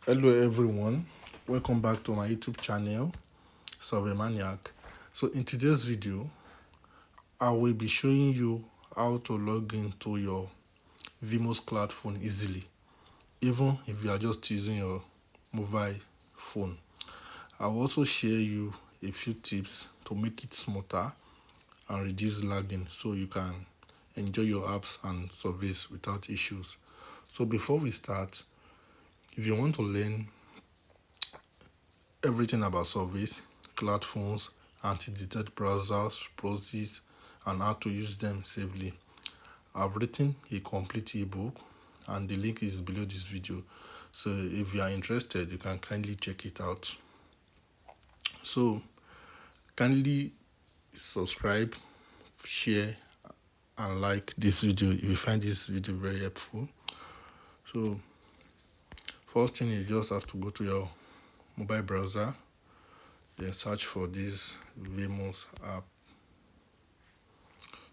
Hello everyone, welcome back to my YouTube channel, Survey Maniac. So in today's video, I will be showing you how to log into your Vemos Cloud Phone easily, even if you are just using your mobile phone. I will also share you a few tips to make it smoother and reduce lagging so you can enjoy your apps and surveys without issues. So before we start, if you want to learn everything about surveys, cloud phones, anti-detect browsers, proxies, and how to use them safely, I've written a complete ebook and the link is below this video. So if you are interested, you can kindly check it out. So kindly subscribe, share, and like this video if you find this video very helpful. So first thing, you just have to go to your mobile browser, then search for this Vemos app.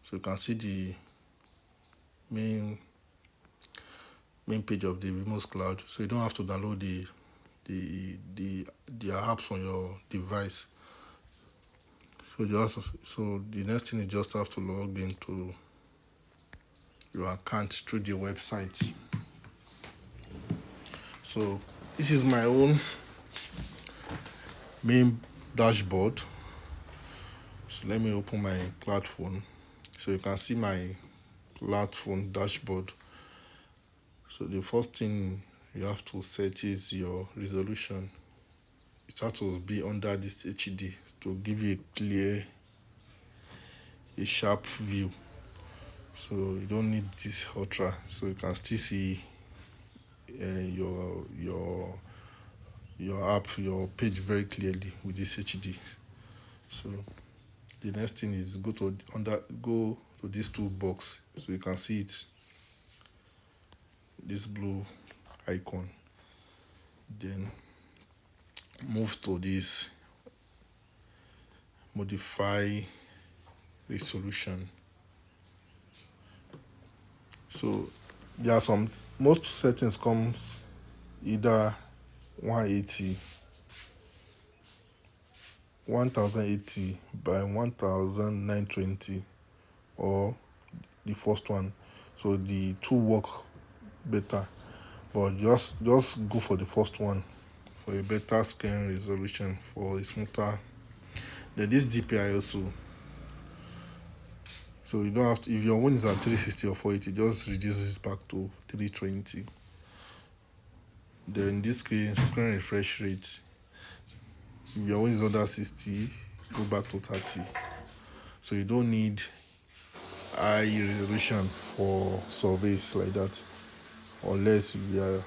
So you can see the main page of the Vemos Cloud. So you don't have to download the apps on your device. So the next thing, you just have to log into your account through the website. So this is my own main dashboard. So let me open my cloud phone so you can see my cloud phone dashboard. So the first thing you have to set is your resolution. It has to be under this HD to give you a sharp view. So you don't need this ultra, so you can still see your app, your page very clearly with this HD. So the next thing is go to this toolbox, so you can see it, this blue icon. Then move to this modify resolution. So there are most settings comes either 1080 by 1920 or the first one. So the two work better, but just go for the first one for a better screen resolution, for a smoother. Then this DPI also, so you don't have to, if your one is at 360 or 480, just reduces it back to 320. Then this screen refresh rate, if your one is under 60, go back to 30. So you don't need high resolution for surveys like that, unless you are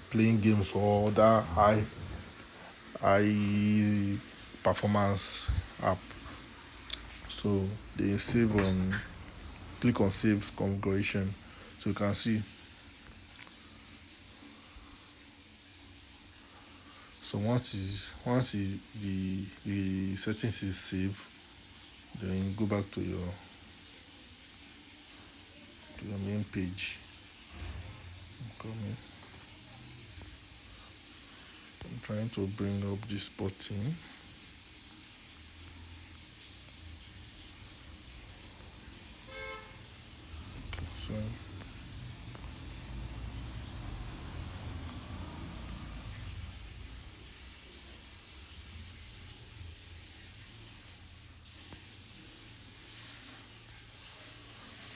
playing games or other high performance app. So they click on save configuration, so you can see. So once the settings is saved, then you go back to your main page. I'm trying to bring up this button. So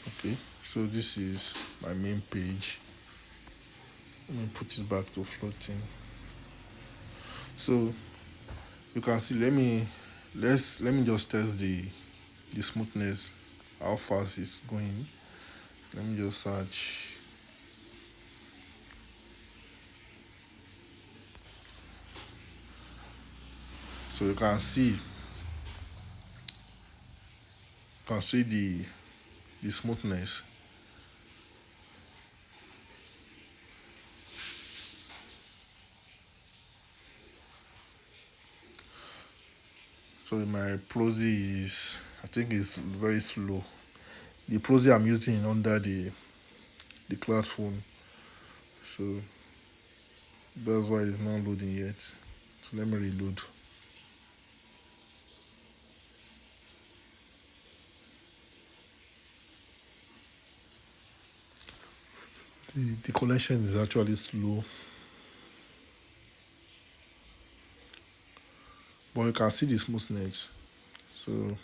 okay, so this is my main page. Let me put it back to floating. So you can see, let me just test the smoothness, how fast it's going. Let me just search. So you can see the smoothness. So my proxy is, I think it's very slow. The proxy I'm using under the cloud phone. So That's why it's not loading yet. So let me reload. The connection is actually slow, but you can see the smoothness. So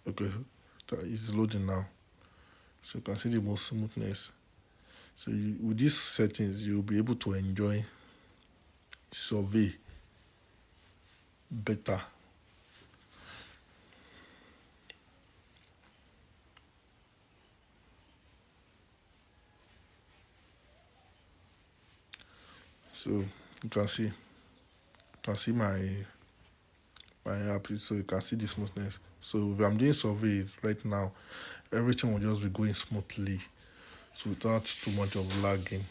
okay, it's loading now. So you can see the more smoothness. So with these settings, you'll be able to enjoy survey better. So you can see my app, so you can see the smoothness. So if I'm doing survey right now, everything will just be going smoothly, so without too much of lagging.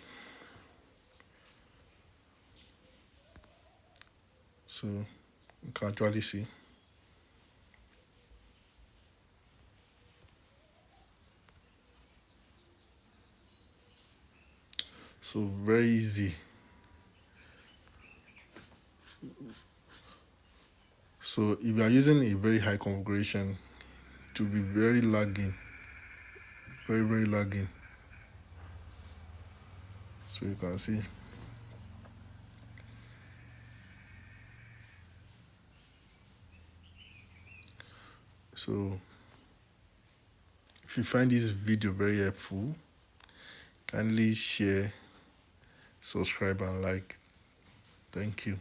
So you can actually see. So very easy. So if you are using a very high configuration, to be very lagging, very lagging. So you can see. So if you find this video very helpful, kindly share, subscribe and like. Thank you.